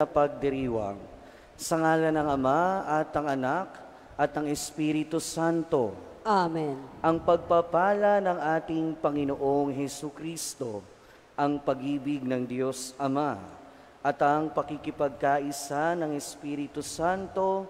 pagdiriwang. Sa ngalan ng Ama at ng Anak at ng Espiritu Santo. Amen. Ang pagpapala ng ating Panginoong Hesukristo, ang pag-ibig ng Diyos Ama, at ang pakikipagkaisa ng Espiritu Santo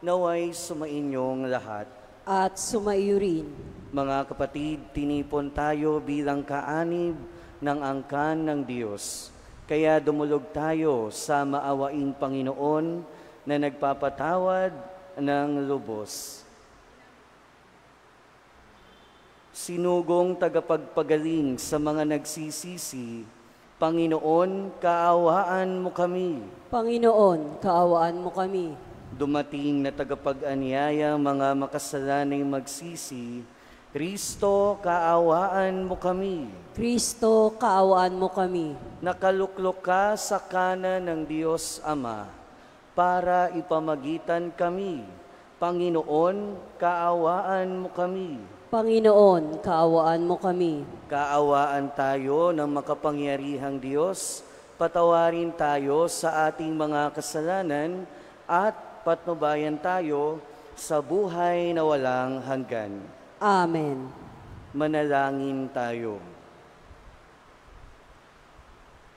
naway sumainyong lahat. At sumaiyo rin. Mga kapatid, tinipon tayo bilang kaanib ng angkan ng Diyos. Kaya dumulog tayo sa maawaing Panginoon na nagpapatawad ng lubos. Sinugong tagapagpagaling sa mga nagsisisi, Panginoon, kaawaan mo kami. Panginoon, kaawaan mo kami. Dumating na tagapag-anyaya mga makasalanay magsisi, Kristo, kaawaan mo kami. Kristo, kaawaan mo kami. Nakaluklok ka sa kanan ng Diyos Ama para ipamagitan kami. Panginoon, kaawaan mo kami. Panginoon, kaawaan mo kami. Kaawaan tayo ng makapangyarihang Diyos, patawarin tayo sa ating mga kasalanan at patnubayan tayo sa buhay na walang hanggan. Amen. Manalangin tayo.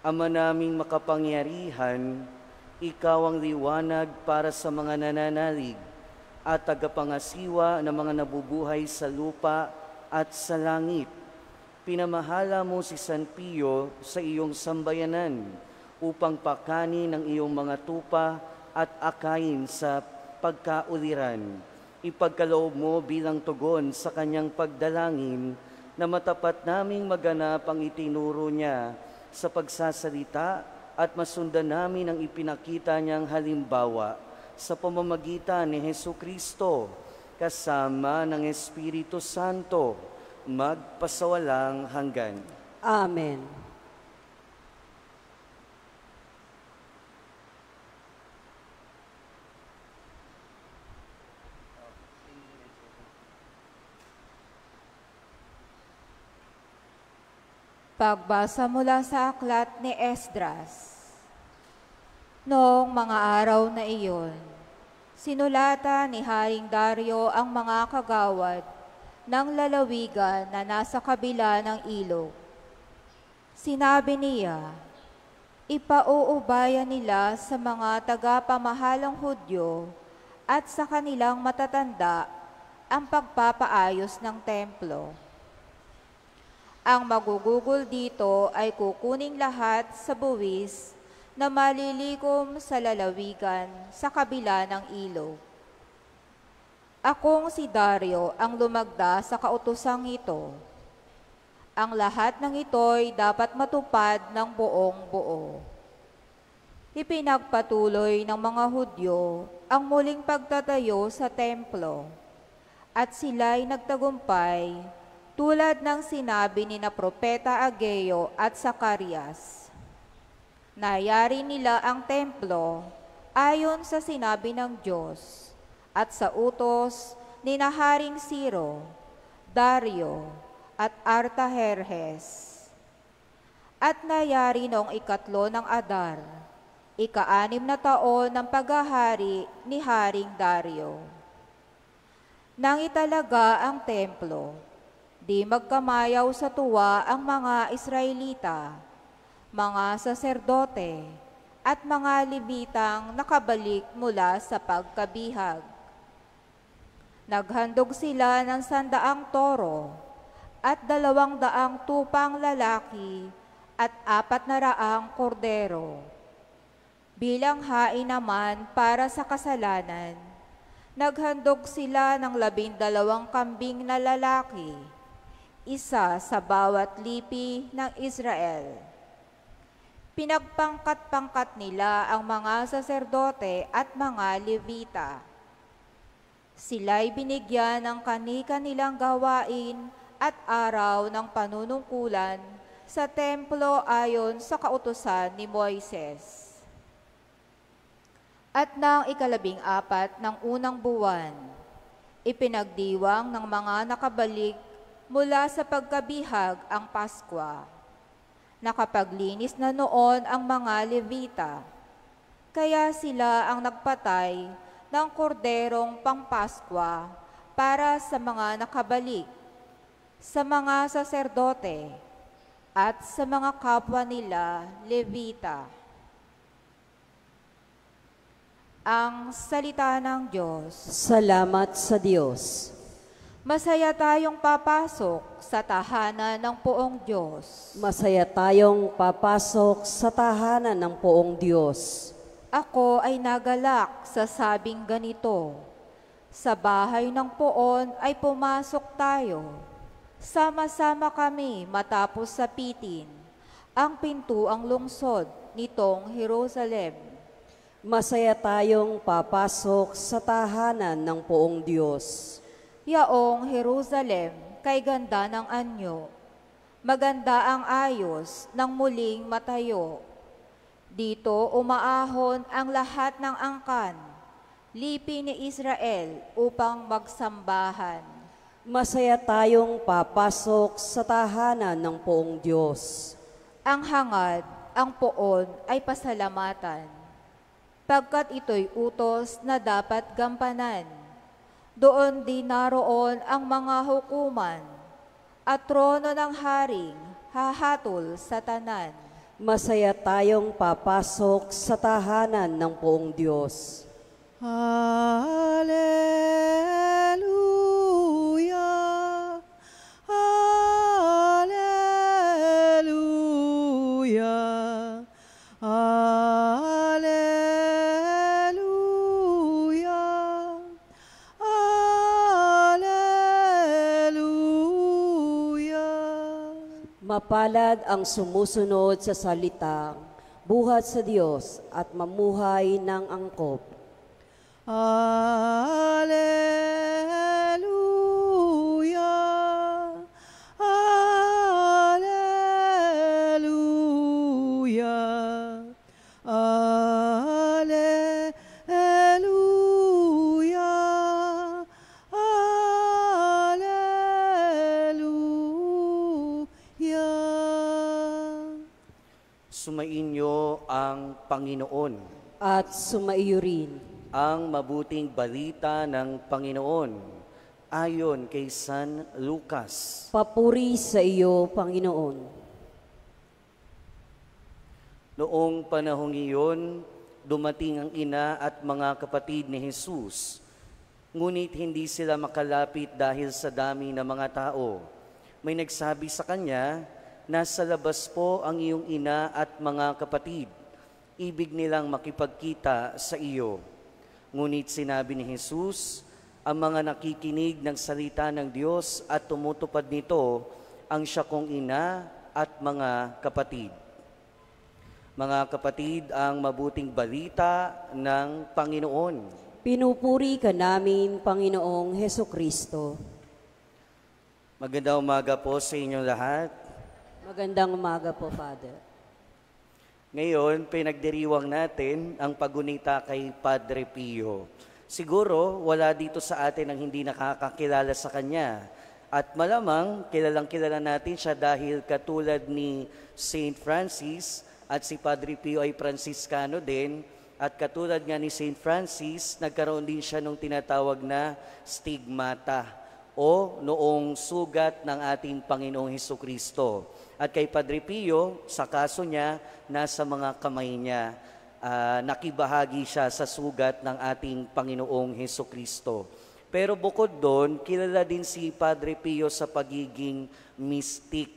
Ama naming makapangyarihan, Ikaw ang liwanag para sa mga nananalig at tagapangasiwa ng mga nabubuhay sa lupa at sa langit. Pinamahala mo si San Pio sa iyong sambayanan upang pakanin ang iyong mga tupa at akayin sa pagkauliran. Ipagkaloob mo bilang tugon sa kanyang pagdalangin na matapat naming maganap ang itinuro niya sa pagsasalita at masundan namin ang ipinakita niyang halimbawa sa pamamagitan ni Hesukristo kasama ng Espiritu Santo magpasawalang hanggan. Amen. Pagbasa mula sa aklat ni Esdras. Noong mga araw na iyon, sinulatan ni Haring Dario ang mga kagawad ng lalawigan na nasa kabila ng ilog. Sinabi niya, ipauubayan nila sa mga tagapamahalang Hudyo at sa kanilang matatanda ang pagpapaayos ng templo. Ang magugugol dito ay kukuning lahat sa buwis na malilikom sa lalawigan sa kabila ng ilog. Akong si Dario ang lumagda sa kautosang ito. Ang lahat ng ito'y dapat matupad ng buong buo. Ipinagpatuloy ng mga Hudyo ang muling pagtatayo sa templo at sila'y nagtagumpay tulad ng sinabi ni na Propeta Ageo at Zacarias. Nayari nila ang templo ayon sa sinabi ng Diyos at sa utos ni na Haring Ciro, Dario at Artaherjes. At nayari noong 3 ng Adar, 6 na taon ng paghahari ni Haring Dario. Nang italaga ang templo, di magkamayaw sa tuwa ang mga Israelita, mga saserdote, at mga Levitang nakabalik mula sa pagkabihag. Naghandog sila ng 100 toro at 200 tupang lalaki at 400 kordero. Bilang hain naman para sa kasalanan, naghandog sila ng 12 kambing na lalaki, isa sa bawat lipi ng Israel. Pinagpangkat-pangkat nila ang mga saserdote at mga Levita. Sila'y binigyan ng kani-kanilang gawain at araw ng panunungkulan sa templo ayon sa kautusan ni Moises. At nang 14 ng unang buwan, ipinagdiwang ng mga nakabalik mula sa pagkabihag ang Paskwa. Nakapaglinis na noon ang mga Levita. Kaya sila ang nagpatay ng korderong pangpaskwa para sa mga nakabalik, sa mga saserdote, at sa mga kapwa nila Levita. Ang salita ng Diyos. Salamat sa Diyos. Masaya tayong papasok sa tahanan ng poong Diyos. Masaya tayong papasok sa tahanan ng poong Diyos. Ako ay nagalak sa sabing ganito, sa bahay ng poon ay pumasok tayo. Sama-sama kami matapos sapitin ang pintuang lungsod nitong Jerusalem. Masaya tayong papasok sa tahanan ng poong Diyos. Yaong Jerusalem, kay ganda ng anyo, maganda ang ayos ng muling matayo. Dito umaahon ang lahat ng angkan, lipi ni Israel upang magsambahan. Masaya tayong papasok sa tahanan ng poong Diyos. Ang hangad, ang poon ay pasalamatan, pagkat ito'y utos na dapat gampanan. Doon din naroon ang mga hukuman, at trono ng haring hahatol sa tanan. Masaya tayong papasok sa tahanan ng poong Diyos. Hallelujah, Hallelujah, Hallelujah, Hallelujah. Mapalad ang sumusunod sa salitang buhat sa Diyos at mamuhay ng angkop. Hallelujah, Hallelujah, Hallelujah, Hallelujah. Sumainyo ang Panginoon. At sumaiyo rin. Ang mabuting balita ng Panginoon ayon kay San Lucas. Papuri sa iyo, Panginoon. Noong panahong iyon, dumating ang ina at mga kapatid ni Jesus. Ngunit hindi sila makalapit dahil sa dami ng mga tao. May nagsabi sa kanya, "Nasa labas po ang iyong ina at mga kapatid. Ibig nilang makipagkita sa iyo." Ngunit sinabi ni Jesus, ang mga nakikinig ng salita ng Diyos at tumutupad nito, ang siya kong ina at mga kapatid. Mga kapatid, ang mabuting balita ng Panginoon. Pinupuri ka namin, Panginoong Hesukristo. Magandang umaga po sa inyong lahat. Magandang umaga po, Father. Ngayon, pinagdiriwang natin ang pagunita kay Padre Pio. Siguro, wala dito sa atin ang hindi nakakakilala sa kanya. At malamang, kilalang-kilala natin siya dahil katulad ni Saint Francis at si Padre Pio ay Franciscano din. At katulad nga ni Saint Francis, nagkaroon din siya ng tinatawag na stigmata o noong sugat ng ating Panginoong Hesukristo. At kay Padre Pio, sa kaso niya, nasa mga kamay niya. Nakibahagi siya sa sugat ng ating Panginoong Hesukristo. Pero bukod doon, kilala din si Padre Pio sa pagiging mystic.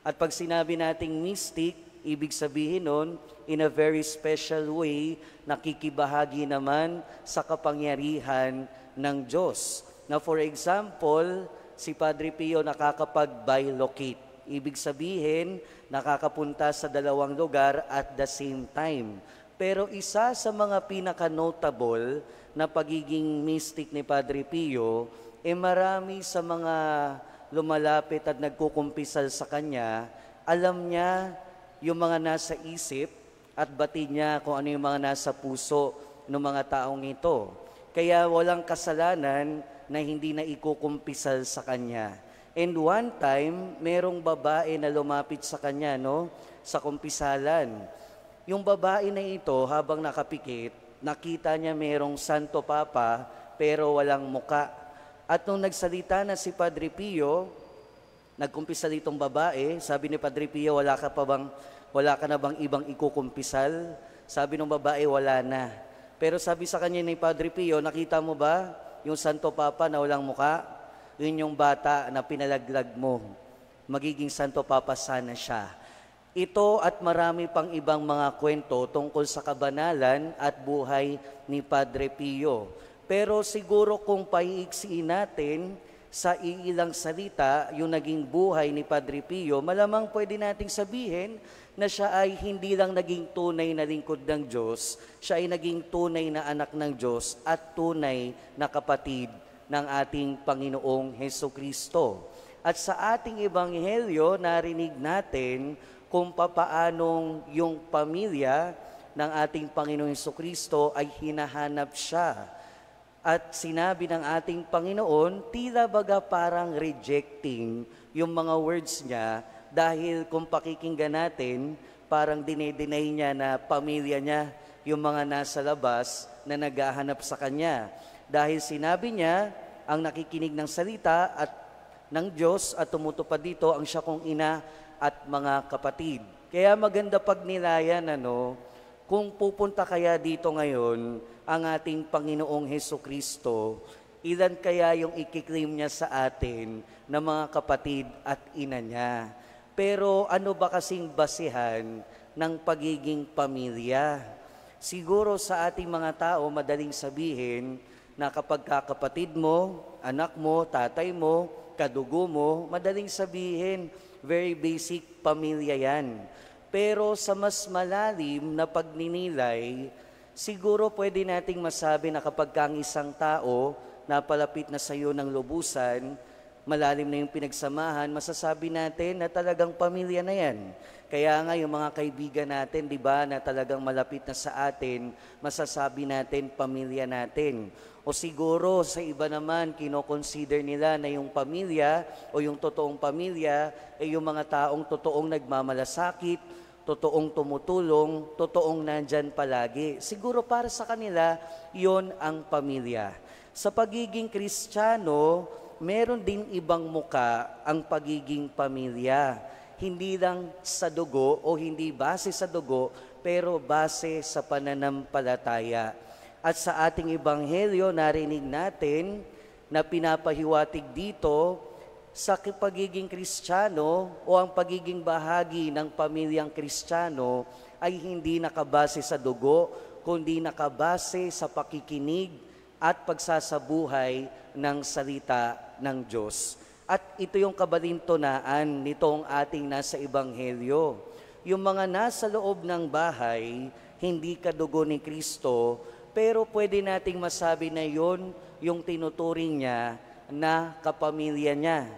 At pag sinabi nating mystic, ibig sabihin nun, in a very special way, nakikibahagi naman sa kapangyarihan ng Diyos. Now for example, si Padre Pio nakakapag-bilocate. Ibig sabihin, nakakapunta sa dalawang lugar at the same time. Pero isa sa mga pinaka-notable na pagiging mystic ni Padre Pio, marami sa mga lumalapit at nagkukumpisal sa kanya, alam niya yung mga nasa isip at batid niya kung ano yung mga nasa puso ng mga taong ito. Kaya walang kasalanan na hindi na ikukumpisal sa kanya. And one time, merong babae na lumapit sa kanya, sa kumpisalan. Yung babae na ito, habang nakapikit, nakita niya merong Santo Papa pero walang muka. At nung nagsalita na si Padre Pio, nagkumpisa ditong babae, sabi ni Padre Pio, wala ka na bang ibang ikukumpisal? Sabi ng babae, wala na. Pero sabi sa kanya ni Padre Pio, nakita mo ba yung Santo Papa na walang muka? Yun yung bata na pinalaglag mo. Magiging Santo Papa sana siya. Ito at marami pang ibang mga kwento tungkol sa kabanalan at buhay ni Padre Pio. Pero siguro kung paiiksiin natin sa iilang salita yung naging buhay ni Padre Pio, malamang pwede nating sabihin na siya ay hindi lang naging tunay na lingkod ng Diyos, siya ay naging tunay na anak ng Diyos at tunay na kapatid ng ating Panginoong Hesukristo. At sa ating ebanghelyo, narinig natin kung papaanong yung pamilya ng ating Panginoong Hesukristo ay hinahanap siya. At sinabi ng ating Panginoon, tila baga parang rejecting yung mga words niya dahil kung pakikinggan natin, parang dinedeny niya na pamilya niya yung mga nasa labas na naghahanap sa kanya. Dahil sinabi niya, ang nakikinig ng salita at ng Diyos at tumutupad dito ang siya kong ina at mga kapatid. Kaya maganda pagnilayan, kung pupunta kaya dito ngayon ang ating Panginoong Hesukristo, ilan kaya yung ikiklaim niya sa atin na mga kapatid at ina niya? Pero ano ba kasing basihan ng pagiging pamilya? Siguro sa ating mga tao, madaling sabihin na kapag kakapatid mo, anak mo, tatay mo, kadugo mo, madaling sabihin, very basic pamilya yan. Pero sa mas malalim na pagninilay, siguro pwede nating masabi na kapag kang isang tao napalapit na sa iyo ng lubusan, malalim na yung pinagsamahan, masasabi natin na talagang pamilya na yan. Kaya nga yung mga kaibigan natin, di ba, na talagang malapit na sa atin, masasabi natin pamilya natin. O siguro sa iba naman, kinoconsider nila na yung pamilya o yung totoong pamilya ay yung mga taong totoong nagmamalasakit, totoong tumutulong, totoong nandyan palagi. Siguro para sa kanila, yon ang pamilya. Sa pagiging Kristiyano, meron din ibang muka ang pagiging pamilya. Hindi lang sa dugo o hindi base sa dugo, pero base sa pananampalataya. At sa ating ebanghelyo, narinig natin na pinapahiwatig dito sa pagiging Kristiyano o ang pagiging bahagi ng pamilyang Kristiyano ay hindi nakabase sa dugo, kundi nakabase sa pakikinig at pagsasabuhay ng salita ng Diyos. At ito yung kabalintunaan nitong ating nasa ebanghelyo. Yung mga nasa loob ng bahay, hindi kadugo ni Kristo, pero pwede nating masabi na yon yung tinuturing niya na kapamilya niya.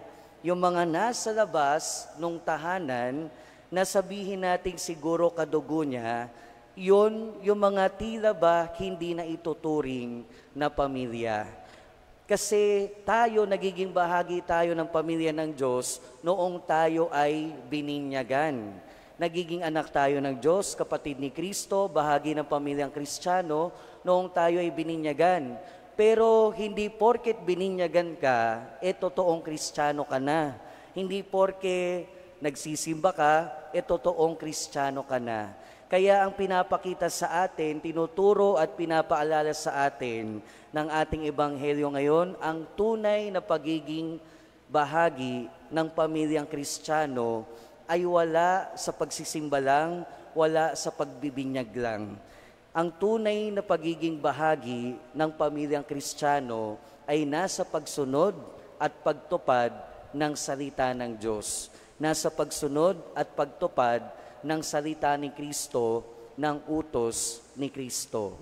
Yung mga nasa labas nung tahanan, na sabihin nating siguro kadugo niya, yon yung mga tila ba hindi na ituturing na pamilya. Kasi tayo, nagiging bahagi tayo ng pamilya ng Diyos noong tayo ay bininyagan. Nagiging anak tayo ng Diyos, kapatid ni Kristo, bahagi ng pamilyang Kristiyano, noong tayo ay bininyagan. Pero hindi porket bininyagan ka, totoong Kristiyano ka na. Hindi porke nagsisimba ka, totoong Kristiyano ka na. Kaya ang pinapakita sa atin, tinuturo at pinapaalala sa atin ng ating ebanghelyo ngayon, ang tunay na pagiging bahagi ng pamilyang Kristiyano ay wala sa pagsisimba lang, wala sa pagbibinyag lang. Ang tunay na pagiging bahagi ng pamilyang Kristiyano ay nasa pagsunod at pagtupad ng salita ng Diyos. Nasa pagsunod at pagtupad ng salita ni Kristo, ng utos ni Kristo.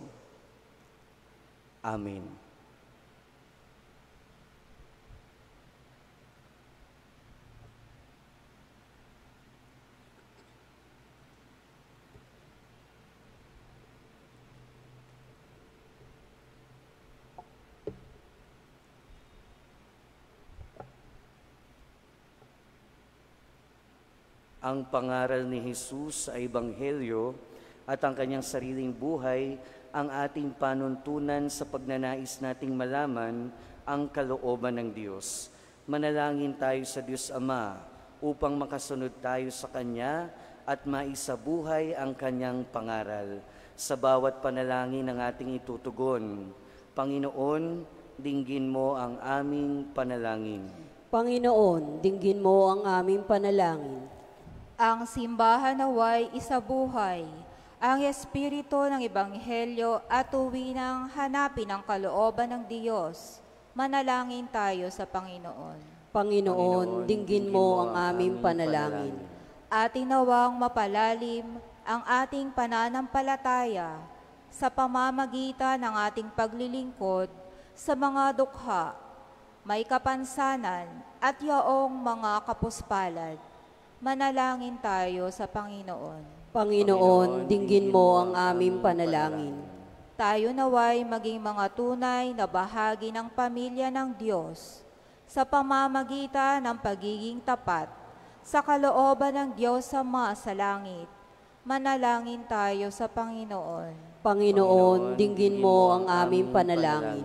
Amen. Ang pangaral ni Jesus sa Ebanghelyo at ang kanyang sariling buhay ang ating panuntunan sa pagnanais nating malaman ang kalooban ng Diyos. Manalangin tayo sa Diyos Ama upang makasunod tayo sa Kanya at maisabuhay ang Kanyang pangaral. Sa bawat panalangin ng ating itutugon, Panginoon, dinggin mo ang aming panalangin. Panginoon, dinggin mo ang aming panalangin. Ang simbahan naway isabuhay, ang espiritu ng Ebanghelyo at tuwinang hanapin ang kalooban ng Diyos. Manalangin tayo sa Panginoon. Panginoon, dinggin mo ang aming panalangin. Ating nawang mapalalim ang ating pananampalataya sa pamamagitan ng ating paglilingkod sa mga dukha, may kapansanan at yaong mga kapuspalad. Manalangin tayo sa Panginoon. Panginoon, dinggin mo ang aming panalangin. Tayo naway maging mga tunay na bahagi ng pamilya ng Diyos sa pamamagitan ng pagiging tapat sa kalooban ng Diyos Ama sa langit. Manalangin tayo sa Panginoon. Panginoon, dinggin mo ang aming panalangin.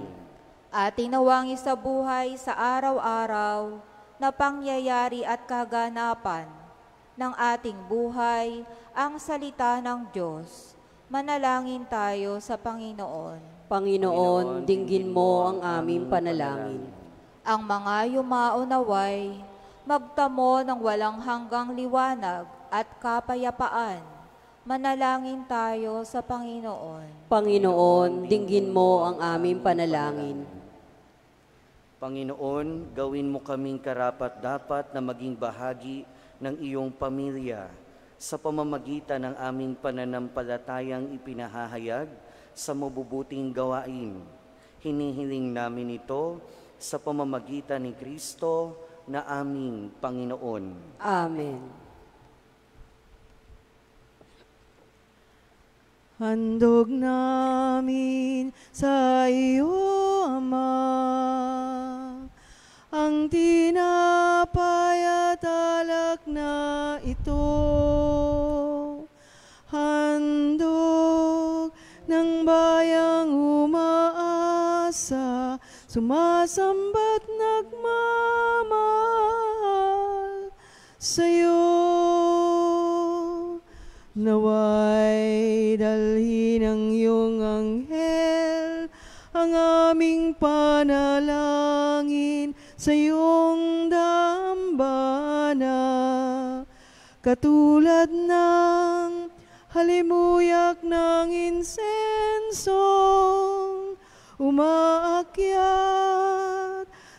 Ating nawang isabuhay sa araw-araw na pangyayari at kaganapan ng ating buhay ang salita ng Diyos. Manalangin tayo sa Panginoon. Panginoon, dinggin mo ang aming panalangin. Ang mga yumao naway magtamo ng walang hanggang liwanag at kapayapaan. Manalangin tayo sa Panginoon. Panginoon, dinggin mo ang aming panalangin. Panginoon, gawin mo kaming karapat-dapat na maging bahagi ng iyong pamilya sa pamamagitan ng aming pananampalatayang ipinahahayag sa mabubuting gawain. Hinihiling namin ito sa pamamagitan ni Kristo na aming Panginoon. Amen. Handog namin sa iyo, Ama, ang tinapay at alak na ito. Handog ng bayang umaasa, sumasamba't nagmamahal sa'yo. Naway dalhin ng iyong anghel ang aming panalangin sa iyong dambana, katulad ng halimuyak ng insensong umaakyat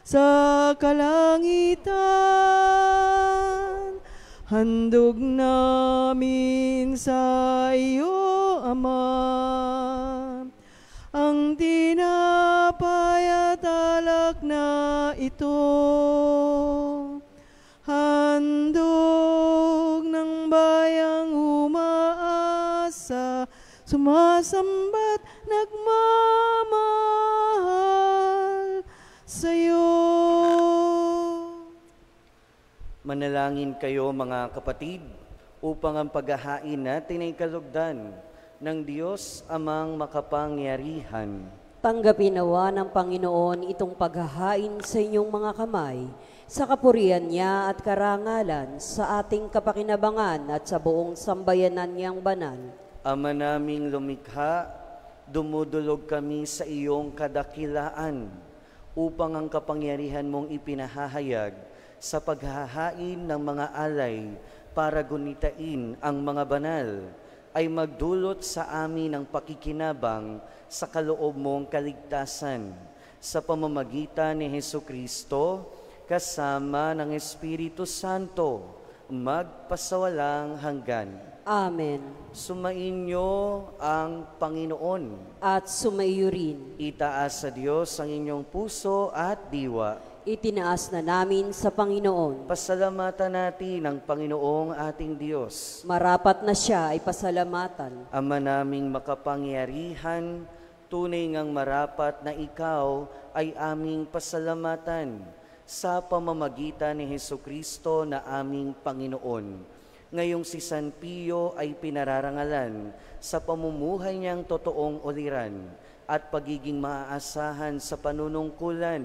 sa kalangitan. Handog namin sa iyo, Ama, ang tinapay at alak na ito. Handog ng bayang umaasa, sumasamba't nagmamahal sa'yo. Manalangin kayo mga kapatid upang ang paghahain natin ay kalugdan ng Diyos Amang makapangyarihan. Tanggapin nawa ng Panginoon itong paghahain sa inyong mga kamay, sa kapurihan niya at karangalan, sa ating kapakinabangan at sa buong sambayanan niyang banal. Ama naming lumikha, dumudulog kami sa iyong kadakilaan upang ang kapangyarihan mong ipinahahayag sa paghahain ng mga alay para gunitain ang mga banal ay magdulot sa amin ng pakikinabang sa kaloob mong kaligtasan sa pamamagitan ni Hesukristo kasama ng Espiritu Santo magpasawalang hanggan. Amen. Sumainyo ang Panginoon. At sumaiyo rin. Itaas sa Diyos ang inyong puso at diwa. Itinaas na namin sa Panginoon. Pasalamatan natin ang Panginoong ating Diyos. Marapat na siya ay pasalamatan. Ama naming makapangyarihan, tunay ngang marapat na ikaw ay aming pasalamatan sa pamamagitan ni Hesukristo na aming Panginoon. Ngayong si San Pio ay pinararangalan sa pamumuhay niyang totoong uliran at pagiging maaasahan sa panunungkulan.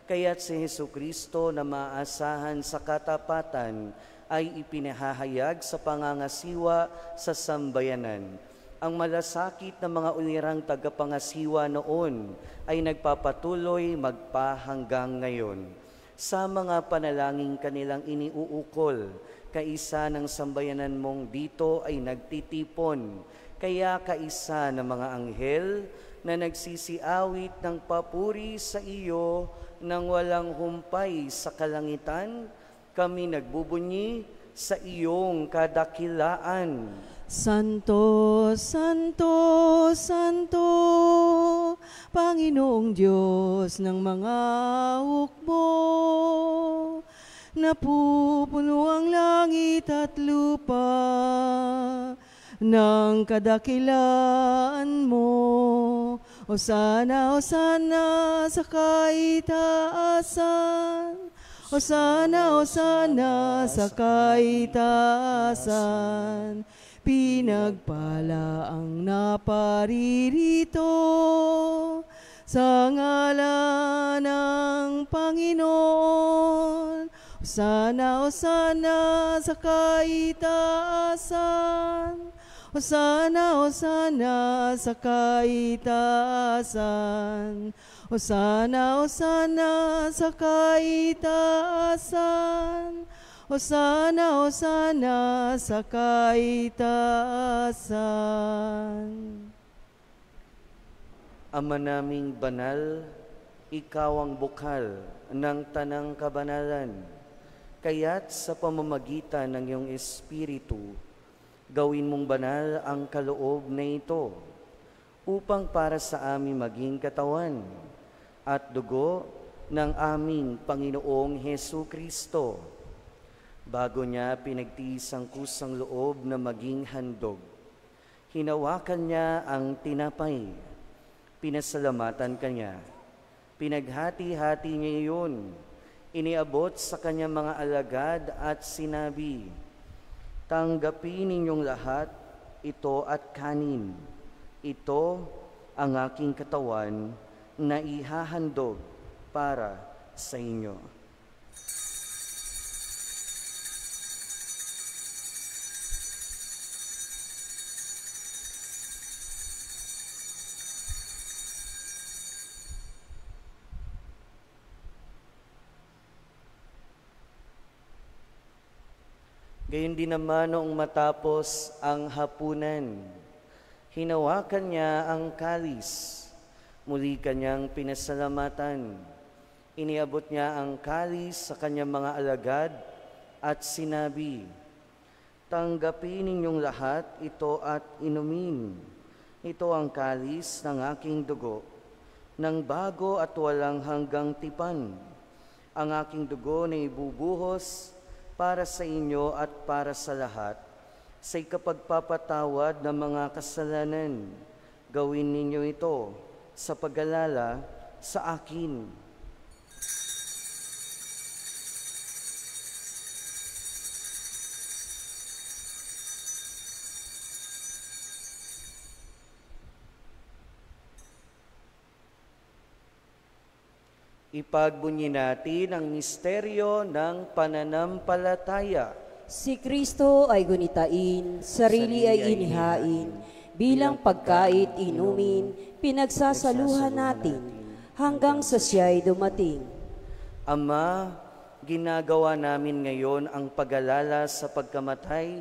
Kaya't si Jesucristo na maaasahan sa katapatan ay ipinahahayag sa pangangasiwa sa sambayanan. Ang malasakit na mga ulirang tagapangasiwa noon ay nagpapatuloy magpahanggang ngayon. Sa mga panalangin kanilang iniuukol, kaisa ng sambayanan mong dito ay nagtitipon, kaya kaisa ng mga anghel na nagsisiawit ng papuri sa iyo nang walang humpay sa kalangitan, kami nagbubunyi sa iyong kadakilaan. Santo, Santo, Santo, Panginoong Diyos ng mga hukbo, napupuno ang langit at lupa ng kadakilaan mo. Hosana, Hosana sa kaitaasan. Hosana, Hosana sa kaitaasan. Pinagpala ang naparirito sa ngalan ng Panginoon. Hosana, Hosana sa kaitaasan. Hosana, Hosana sa kaitaasan. Hosana, Hosana sa kaitaasan. Hosana, Hosana sa kaitaasan. Ama naming banal, ikaw ang bukal ng tanang kabanalan. Kaya't sa pamamagitan ng iyong Espiritu, gawin mong banal ang kaloob na ito, upang para sa amin maging katawan at dugo ng aming Panginoong Jesucristo. Bago niya pinagtiis ang kusang loob na maging handog, hinawakan niya ang tinapay, pinasalamatan kanya, pinaghati-hati niya iyon, iniabot sa kanyang mga alagad at sinabi, tanggapin ninyong lahat ito at kanin. Ito ang aking katawan na ihahandog para sa inyo. Gayon din naman noong matapos ang hapunan, hinawakan niya ang kalis, muli kanyang pinasalamatan. Iniabot niya ang kalis sa kanyang mga alagad at sinabi, tanggapin ninyong lahat ito at inumin. Ito ang kalis ng aking dugo, ng bago at walang hanggang tipan. Ang aking dugo na ibubuhos para sa inyo at para sa lahat, sa ikapagpapatawad ng mga kasalanan. Gawin ninyo ito sa pag-alala sa akin. Ipagbunyi natin ang misteryo ng pananampalataya. Si Kristo ay gunitain, sarili ay inihain, bilang pagkait inumin, pinagsasaluhan natin, hanggang sa siya'y dumating. Ama, ginagawa namin ngayon ang pag-alala sa pagkamatay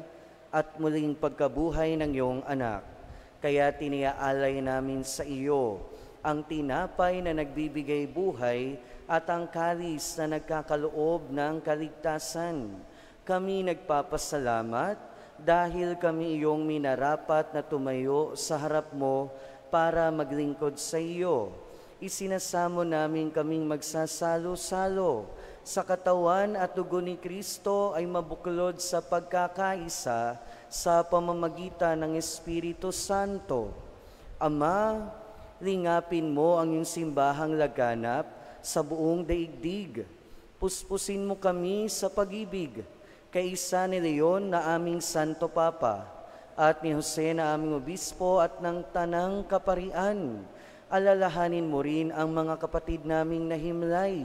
at muling pagkabuhay ng iyong anak. Kaya tiniaalay namin sa iyo ang tinapay na nagbibigay buhay at ang kalis na nagkakaloob ng kaligtasan. Kami nagpapasalamat dahil kami iyong minarapat na tumayo sa harap mo para maglingkod sa iyo. Isinasamo namin kaming magsasalo-salo sa katawan at dugo ni Kristo ay mabuklod sa pagkakaisa sa pamamagitan ng Espiritu Santo. Ama, lingapin mo ang iyong simbahang laganap sa buong daigdig. Puspusin mo kami sa pag-ibig, kaisa ni Leon na aming Santo Papa, at ni Jose na aming Obispo at ng Tanang Kaparian. Alalahanin mo rin ang mga kapatid naming nahimlay,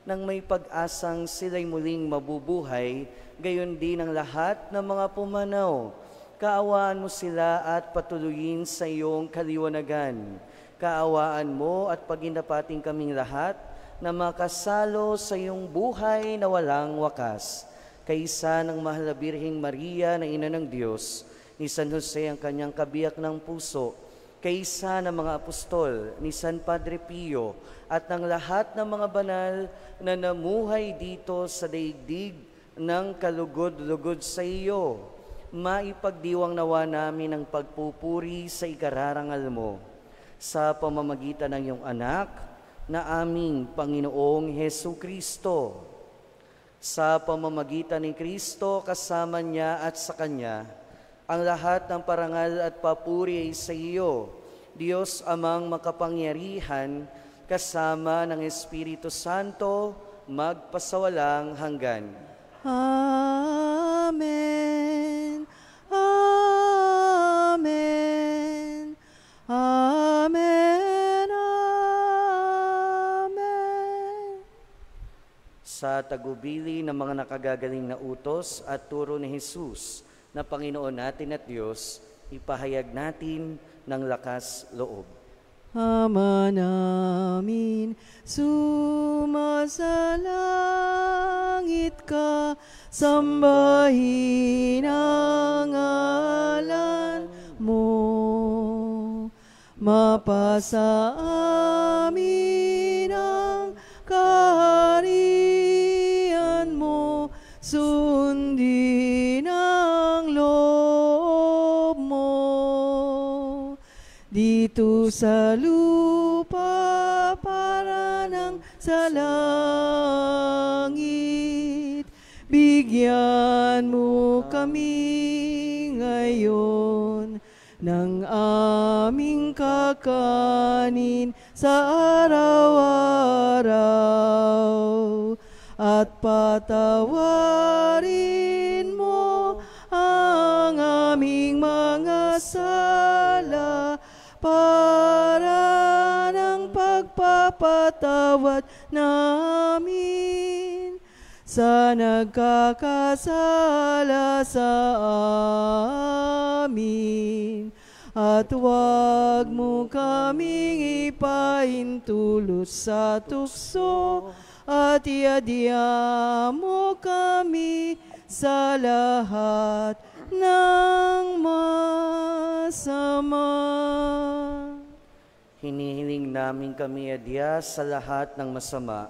nang may pag-asang sila'y muling mabubuhay, gayon din ang lahat ng mga pumanaw. Kaawaan mo sila at patuloyin sa iyong kaliwanagan. Kaawaan mo at paginapating kaming lahat na makasalo sa iyong buhay na walang wakas. Kaisa ng mahal na Birheng Maria na Ina ng Diyos, ni San Jose ang kanyang kabiyak ng puso, kaisa ng mga apostol, ni San Padre Pio, at ng lahat ng mga banal na namuhay dito sa daigdig ng kalugod-lugod sa iyo, maipagdiwang nawa namin ang pagpupuri sa ikararangal mo sa pamamagitan ng iyong anak na aming Panginoong Hesu Kristo. Sa pamamagitan ni Kristo, kasama niya at sa Kanya, ang lahat ng parangal at papuri ay sa iyo, Diyos Amang makapangyarihan, kasama ng Espiritu Santo, magpasawalang hanggan. Amen. Amen. Amen. Amen. Sa tagubili ng mga nakagagaling na utos at turo ni Jesus na Panginoon natin at Diyos, ipahayag natin ng lakas loob. Ama namin, sumasalangit ka, sambahin ang ngalan mo. Mapasa amin ang kaharian mo, sundin ang loob mo. Dito sa lupa para ng sa langit, bigyan mo kami ngayon ng aming kakanin sa araw-araw, at patawarin mo ang aming mga sala para ng pagpapatawad namin sa nagkakasala sa amin. At huwag mo kaming ipahintulot sa tukso, at iadya mo kami sa lahat ng masama. Hinihiling namin kami adya sa lahat ng masama,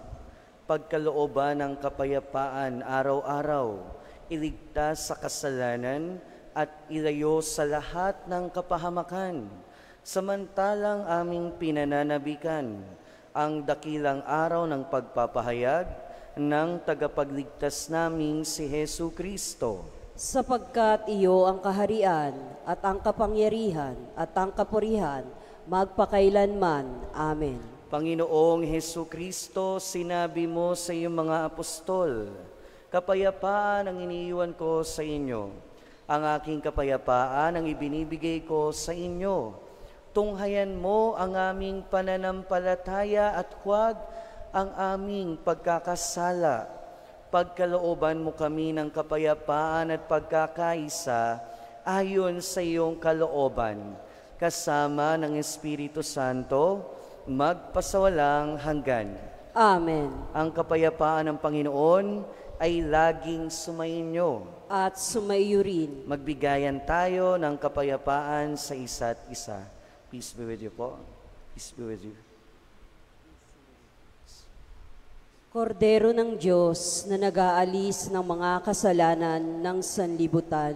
pagkalooban ng kapayapaan araw-araw, iligtas sa kasalanan at ilayo sa lahat ng kapahamakan, samantalang aming pinananabikan ang dakilang araw ng pagpapahayag ng tagapagligtas naming si Hesu Kristo. Sapagkat iyo ang kaharian at ang kapangyarihan at ang kapurihan magpakailanman. Amen. Panginoong Hesu Kristo, sinabi mo sa iyong mga apostol, kapayapaan ang iniiwan ko sa inyo. Ang aking kapayapaan ang ibinibigay ko sa inyo. Tunghayan mo ang aming pananampalataya at huwag ang aming pagkakasala. Pagkalooban mo kami ng kapayapaan at pagkakaisa ayon sa iyong kalooban, kasama ng Espiritu Santo, magpasawalang hanggan. Amen. Ang kapayapaan ng Panginoon ay laging sumainyo. At sumaiyo rin. Magbigayan tayo ng kapayapaan sa isa't isa. Peace be with you po. Peace be with you. Kordero ng Diyos na nag-aalis ng mga kasalanan ng sanlibutan,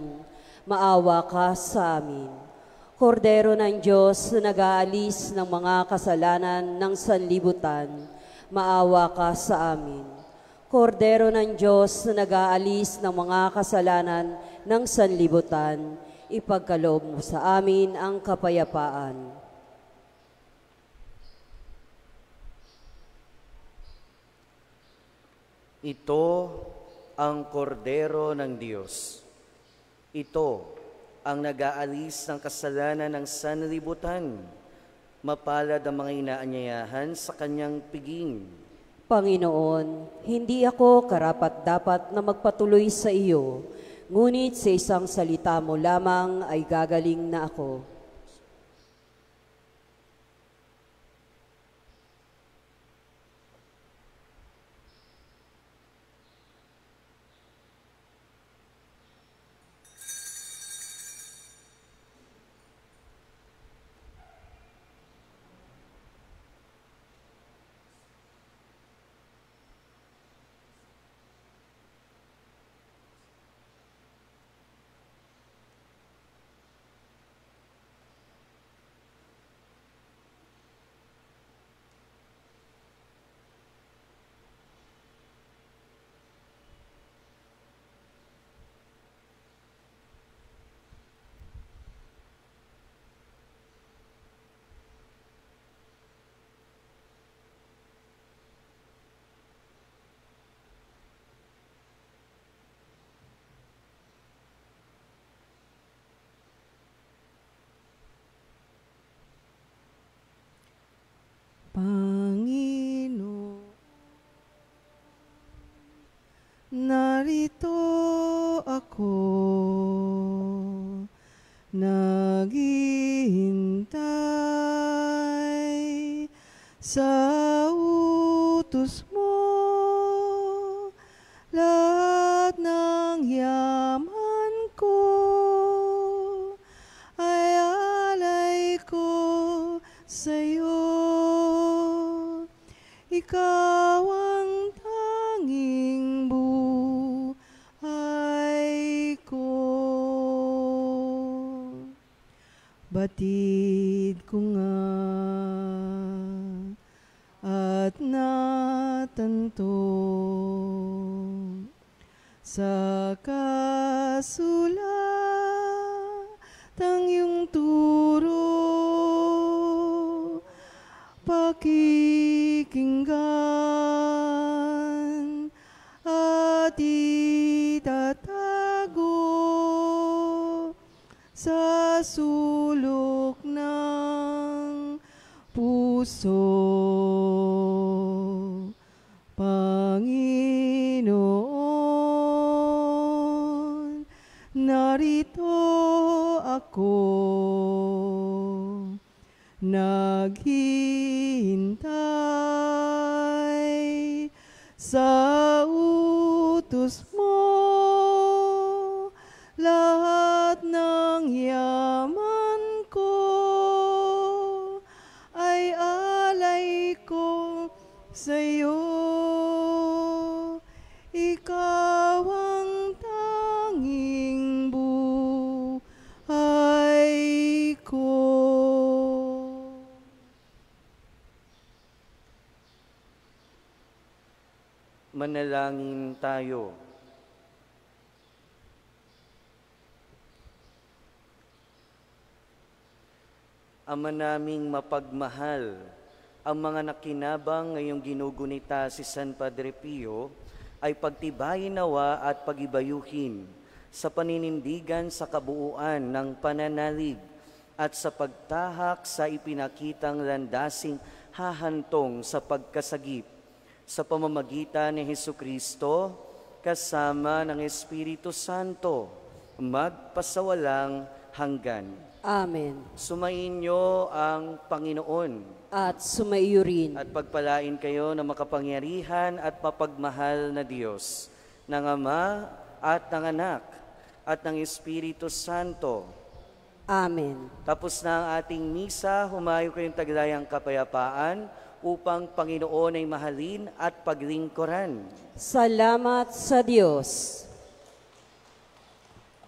maawa ka sa amin. Kordero ng Diyos na nag-aalis ng mga kasalanan ng sanlibutan, maawa ka sa amin. Kordero ng Diyos na nag-aalis ng mga kasalanan ng sanlibutan, ipagkaloob mo sa amin ang kapayapaan. Ito ang kordero ng Diyos. Ito ang nag-aalis ng kasalanan ng sanlibutan. Mapalad ang mga inaanyayahan sa kanyang piging. Panginoon, hindi ako karapat-dapat na magpatuloy sa iyo, ngunit sa isang salita mo lamang ay gagaling na ako. Panginoon, narito ako, naghihintay sa utos mo. Lahat ng yaman ko ay alay ko sa'yo. Ikaw ang tanging buhay ko. Batid ko nga at natanto sa kasulatang iyong turo. Pakikinggan at itatago sa sulok ng puso. Panginoon, narito ako, naghihintay sa utos mo. Lahat ng yaman ko ay alay ko sa'yo. Ikaw ang tanging buhay ko. Manalangin tayo. Ama naming mapagmahal, ang mga nakinabang ngayong ginugunita si San Padre Pio ay pagtibayin nawa at pagibayuhin sa paninindigan sa kabuuan ng pananalig at sa pagtahak sa ipinakitang landasing hahantong sa pagkasagip sa pamamagitan ni Hesukristo kasama ng Espiritu Santo magpasawalang hanggan. Amen. Sumainyo ang Panginoon At sumaiyo rin. at pagpalain kayo ng makapangyarihan at mapagmahal na Diyos, ng Ama at ng Anak at ng Espiritu Santo. Amen. Tapos na ang ating misa, humayo kayong taglayang kapayapaan upang Panginoon ay mahalin at paglingkuran. Salamat sa Diyos.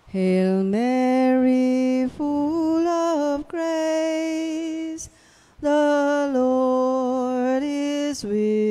Hail Mary, full of grace, the Lord is with